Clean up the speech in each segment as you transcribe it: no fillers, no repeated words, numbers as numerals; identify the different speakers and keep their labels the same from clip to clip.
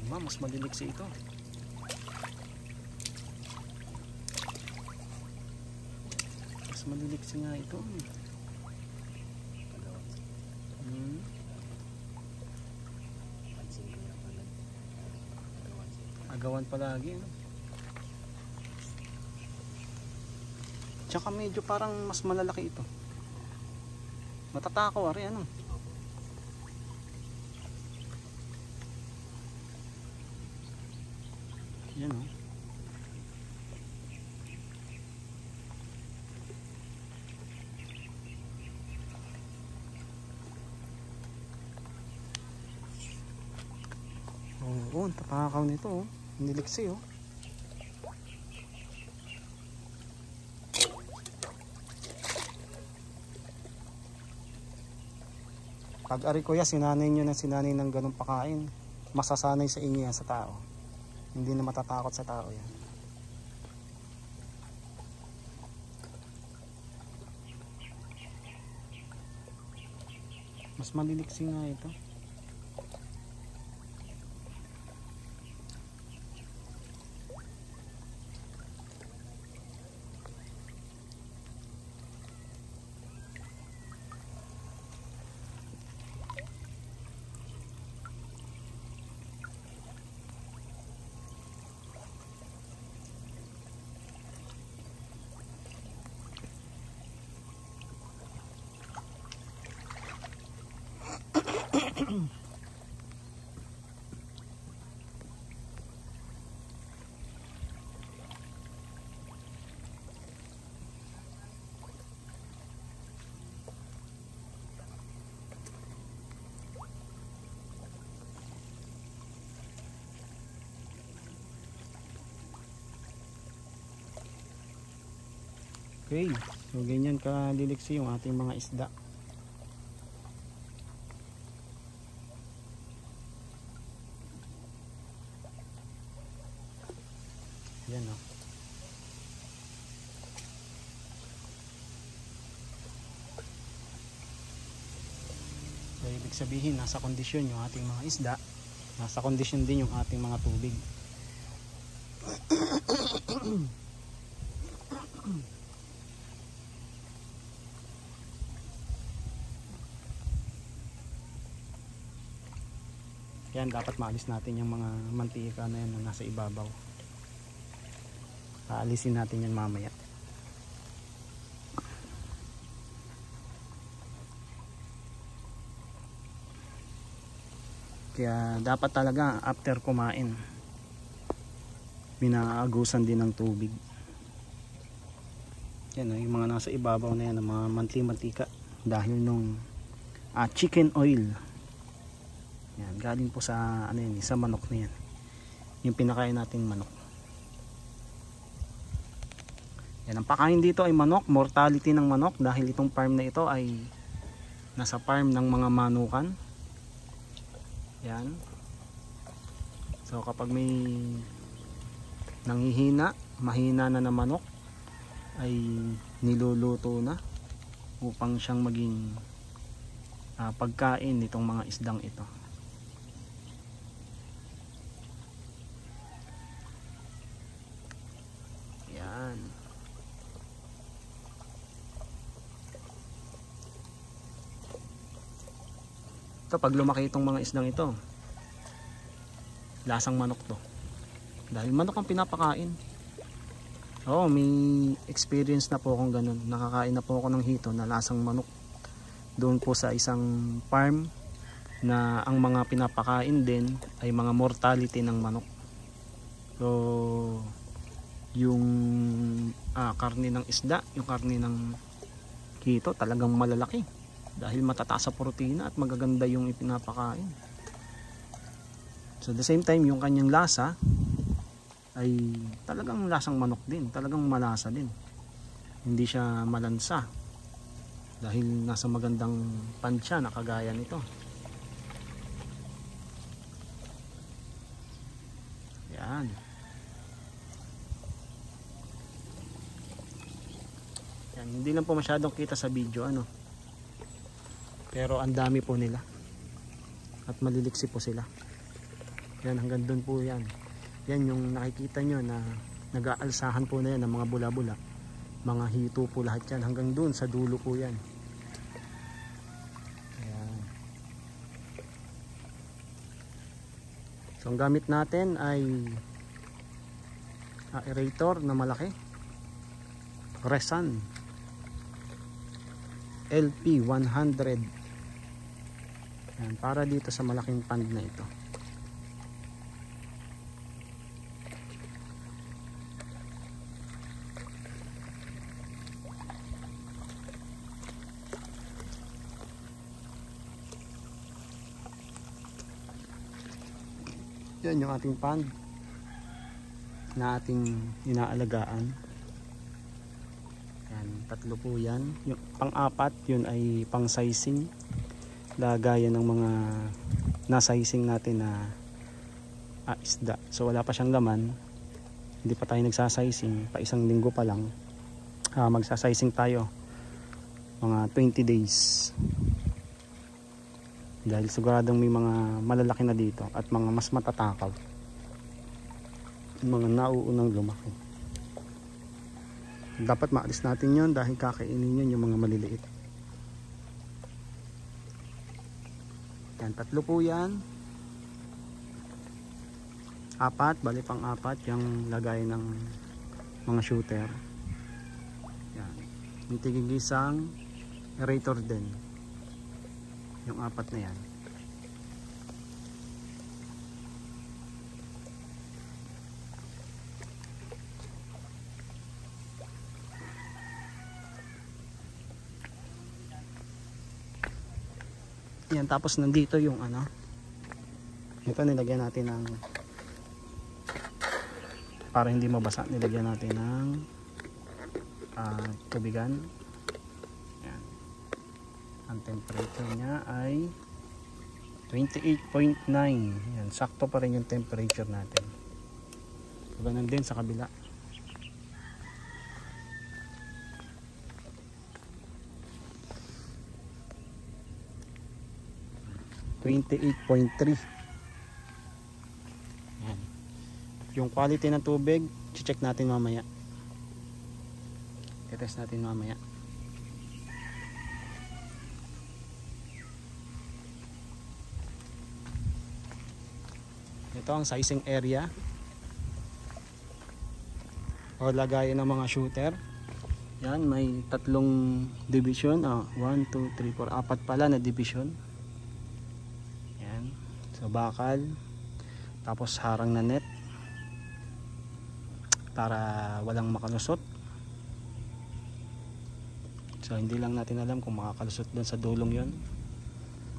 Speaker 1: Mas maliliksi ito. Mas maliliksi nga ito. Agawan palagi, no? Tsaka medyo parang mas malalaki ito. Matatakaw, ari, ano? Yan, oh. Oo, tatakaw nito, oh. Niliksi, oh. Pag ari kuya, sinanay nyo ng sinanay ng ganong pakain, masasanay sa inyo yan sa tao. Hindi na matatakot sa tao yan. Mas maliliksi nga ito. Okay, so ganyan kaliliksi yung ating mga isda. Yan, oh. So ibig sabihin, nasa kondisyon yung ating mga isda, nasa kondisyon din yung ating mga tubig. Yan, dapat maalis natin yung mga mantika na yan na nasa ibabaw. Aalisin natin yan mamaya. Kaya dapat talaga after kumain, binaagusan din ng tubig. Yan, yung mga nasa ibabaw na yan, mga mantika dahil nung chicken oil. Yan, galing po sa ano yan, sa manok na yan. Yung pinakain nating manok. Yan, ang pakain dito ay manok, mortality ng manok dahil itong farm na ito ay nasa farm ng mga manukan. Yan. So kapag may nanghihina, mahina na manok ay niluluto na upang siyang maging pagkain nitong mga isdang ito. Ito, pag lumaki itong mga isdang ito, lasang manok to. Dahil manok ang pinapakain. Oo, may experience na po akong ganun. Nakakain na po ako ng hito na lasang manok. Doon po sa isang farm na ang mga pinapakain din ay mga mortality ng manok. So, yung karne ng isda, yung karne ng hito talagang malalaki. Dahil matataas sa protina at magaganda yung ipinapakain. So the same time, yung kanyang lasa ay talagang lasang manok din. Talagang malasa din. Hindi siya malansa. Dahil nasa magandang pansya na kagaya nito. Yan. Yan. Hindi lang po masyadong kita sa video, ano. Pero ang dami po nila at maliliksi po sila. Yan, hanggang doon po yan. Yan yung nakikita nyo na nag-aalsahan po na yan ng mga bula-bula. Mga hito po lahat yan. Hanggang doon sa dulo po yan. Ayan. So ang gamit natin ay aerator na malaki. Resan LP100. Ayan, para dito sa malaking pond na ito. Yan yung ating pond na ating inaalagaan. Yan, tatlo po yan. Yung pang-apat, yun ay pang-sizing. Lagayan ng mga na-sizing natin na isda. So wala pa siyang laman. Hindi pa tayo nagsasizing. Pa isang linggo pa lang. Magsasizing tayo. Mga 20 days. Dahil siguradong may mga malalaki na dito at mga mas matatakaw. Mga nauunang lumaki. Dapat maalis natin yon dahil kakainin yun yung mga maliliit. Yan, tatlo po yan. Apat, bali pang apat yung lagay ng mga shooter. Yan. Yung tigigisang aerator din. Yung apat na yan. Yan, tapos nandito yung ano. Ito nilagyan natin ng para hindi mabasa, nilagyan natin ng tubigan. Yan. Ang temperature niya ay 28.9. Yan, sakto pa rin yung temperature natin. Ganun din sa kabila. .3. Yan. Yung quality ng tubig, check natin mamaya. I-test natin mamaya. Ito ang sizing area o lagayan ng mga shooter. Yan, may tatlong division. 1, 2, 3, 4, apat pala na division. Yan. So bakal, tapos harang na net para walang makalusot. So hindi lang natin alam kung makakalusot doon sa dulong yon,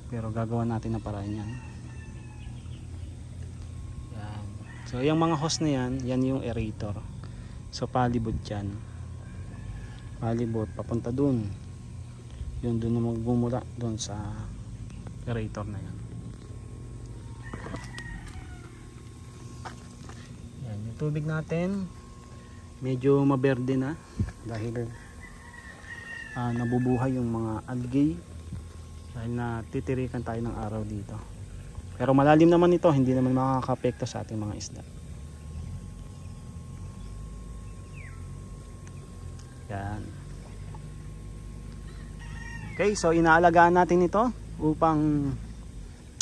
Speaker 1: pero gagawa natin ng paraan yan. Yan. So yung mga hose na yan, yan yung aerator. So palibot yan, palibot papunta dun, yun dun na magbumula dun sa aerator na yan. Yan yung tubig natin, medyo maberde na dahil nabubuhay yung mga algae dahil natitirikan tayo ng araw dito. Pero malalim naman ito, hindi naman makaka-apekto sa ating mga isda. Yan. Okay, so inaalagaan natin ito upang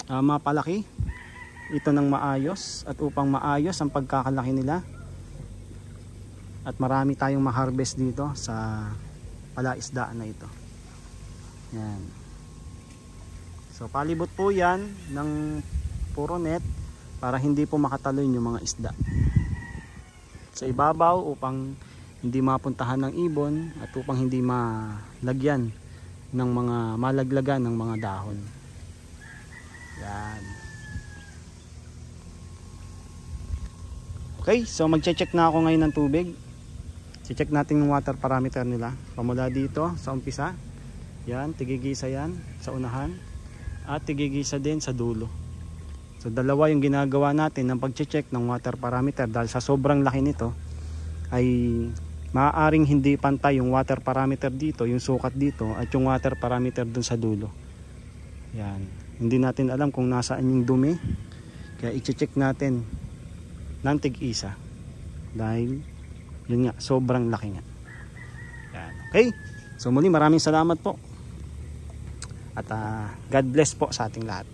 Speaker 1: mapalaki ito ng maayos at upang maayos ang pagkakalaki nila. At marami tayong ma-harvest dito sa palaisdaan na ito. Yan. So palibot po yan ng puro net para hindi po makatalon yung mga isda sa ibabaw upang hindi mapuntahan ng ibon at upang hindi malagyan ng mga malaglagan ng mga dahon. Yan. Okay, so magche-check na ako ngayon ng tubig. I-check natin yung water parameter nila. Pamula dito sa umpisa. Yan, tigigisa yan sa unahan. At tigigisa din sa dulo. So dalawa yung ginagawa natin ng pag-check ng water parameter. Dahil sa sobrang laki nito ay maaaring hindi pantay yung water parameter dito, yung sukat dito, at yung water parameter dun sa dulo. Yan. Hindi natin alam kung nasaan yung dumi, Kaya i-check natin ng tig-isa. Dahil yun nga, sobrang laki nga. Yan. Okay? So muli maraming salamat po. At God bless po sa ating lahat.